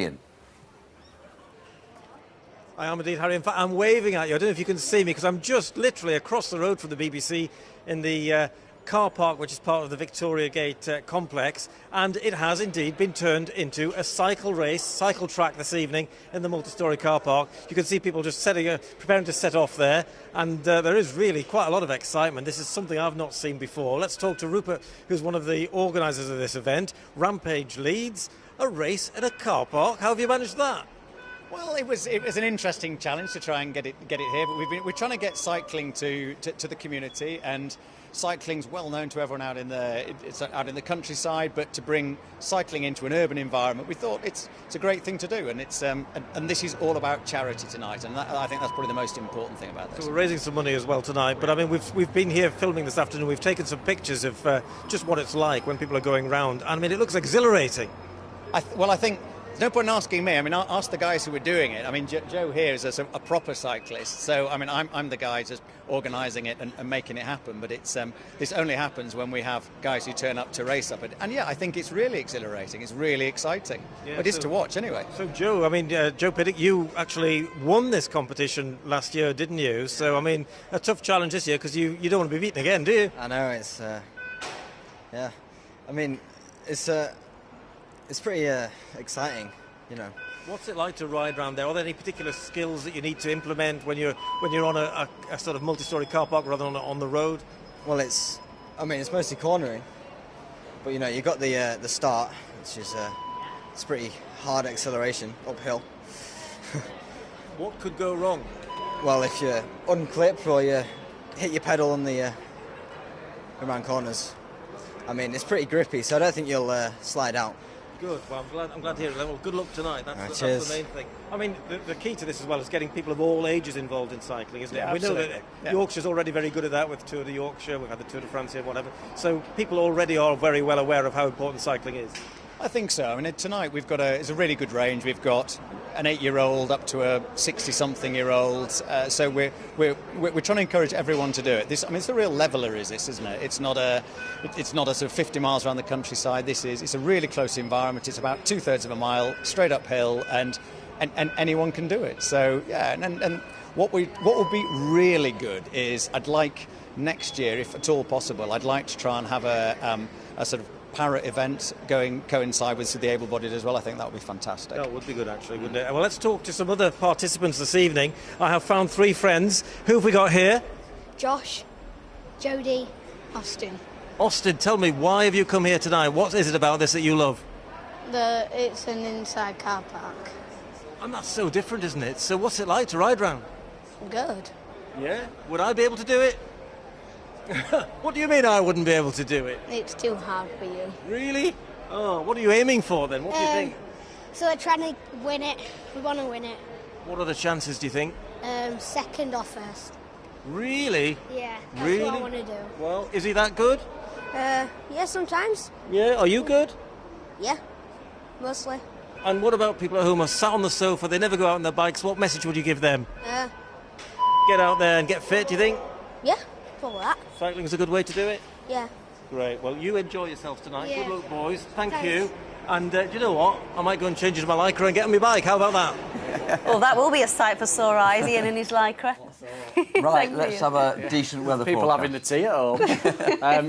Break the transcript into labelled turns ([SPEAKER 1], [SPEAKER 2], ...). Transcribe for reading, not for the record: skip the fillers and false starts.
[SPEAKER 1] Ian.
[SPEAKER 2] I am indeed, Harry. In fact, I'm waving at you. I don't know if you can see me because I'm just literally across the road from the BBC in the car park, which is part of the Victoria Gate complex. And it has indeed been turned into a cycle race, cycle track this evening in the multi-storey car park. You can see people just preparing to set off there. And there is really quite a lot of excitement. This is something I've not seen before. Let's talk to Rupert, who's one of the organisers of this event. Rampage Leeds, a race in a car park. How have you managed that?
[SPEAKER 3] Well, it was an interesting challenge to try and get it here, but we're trying to get cycling to the community, and cycling's well known to everyone out in the countryside. But to bring cycling into an urban environment, we thought it's a great thing to do, and it's and this is all about charity tonight, and I think that's probably the most important thing about this.
[SPEAKER 2] So we're raising some money as well tonight, but I mean we've been here filming this afternoon. We've taken some pictures of just what it's like when people are going round. I mean, it looks exhilarating.
[SPEAKER 3] I think. There's no point in asking me. I mean, ask the guys who are doing it. I mean, Joe here is a proper cyclist, so I mean, I'm the guy just organising it and making it happen. But it's this only happens when we have guys who turn up to race up it. And yeah, I think it's really exhilarating. It's really exciting. Yeah, it is to watch anyway.
[SPEAKER 2] So Joe, I mean, Joe Piddock, you actually won this competition last year, didn't you? So I mean, a tough challenge this year because you don't want to be beaten again, do you?
[SPEAKER 4] I know it's yeah. I mean, it's pretty exciting, you know.
[SPEAKER 2] What's it like to ride around there? Are there any particular skills that you need to implement when you're on a sort of multi-storey car park rather than on the road?
[SPEAKER 4] Well, it's mostly cornering, but you know, you got the start, which is it's pretty hard acceleration uphill.
[SPEAKER 2] What could go wrong?
[SPEAKER 4] Well, if you unclip or you hit your pedal on the around corners, I mean, it's pretty grippy, so I don't think you'll slide out.
[SPEAKER 2] Good. Well, I'm glad to hear it. Well, good luck tonight. That's the main thing. I mean, the key to this as well is getting people of all ages involved in cycling, isn't it?
[SPEAKER 3] Yeah,
[SPEAKER 2] we know that Yorkshire's already very good at that with Tour de Yorkshire. We've had the Tour de France here, whatever. So people already are very well aware of how important cycling is.
[SPEAKER 3] I think so. I mean, tonight we've got it's a really good range. We've got an 8-year-old up to a 60-something-year-old. So we're trying to encourage everyone to do it. This, I mean, it's a real leveller, isn't it? It's not a sort of 50 miles around the countryside. It's a really close environment. It's about 2/3 of a mile straight uphill, and anyone can do it. So yeah, and what would be really good is I'd like next year, if at all possible, I'd like to try and have a sort of parrot event coincide with the able-bodied as well. I think that would be fantastic.
[SPEAKER 2] That would be good, actually, wouldn't it? Well, let's talk to some other participants this evening. I have found 3 friends. Who have we got here?
[SPEAKER 5] Josh, Jodie, Austin.
[SPEAKER 2] Austin, tell me, why have you come here tonight? What is it about this that you love?
[SPEAKER 5] It's an inside car park.
[SPEAKER 2] And that's so different, isn't it? So what's it like to ride round?
[SPEAKER 5] Good.
[SPEAKER 2] Yeah? Would I be able to do it? What do you mean I wouldn't be able to do it?
[SPEAKER 5] It's too hard for you.
[SPEAKER 2] Really? Oh, what are you aiming for then? What do you think?
[SPEAKER 5] So we're trying to win it. We want to win it.
[SPEAKER 2] What are the chances, do you think?
[SPEAKER 5] Second or first.
[SPEAKER 2] Really?
[SPEAKER 5] Yeah, that's
[SPEAKER 2] really?
[SPEAKER 5] what I want to do.
[SPEAKER 2] Well, is he that good?
[SPEAKER 5] Yeah, sometimes.
[SPEAKER 2] Yeah, are you good?
[SPEAKER 5] Yeah, mostly.
[SPEAKER 2] And what about people at home who are sat on the sofa, they never go out on their bikes? What message would you give them? Get out there and get fit, do you think?
[SPEAKER 5] Yeah, probably that.
[SPEAKER 2] Cycling's a good way to do it?
[SPEAKER 5] Yeah.
[SPEAKER 2] Great. Well, you enjoy yourself tonight.
[SPEAKER 5] Yeah.
[SPEAKER 2] Good luck, boys. Thanks.
[SPEAKER 5] Thanks.
[SPEAKER 2] You. And do you know what? I might go and change into my Lycra and get on my bike. How about that?
[SPEAKER 6] Well, that will be a sight for sore eyes, Ian in his Lycra.
[SPEAKER 1] Right, let's have a decent weather
[SPEAKER 3] People
[SPEAKER 1] forecast.
[SPEAKER 3] having the tea at home.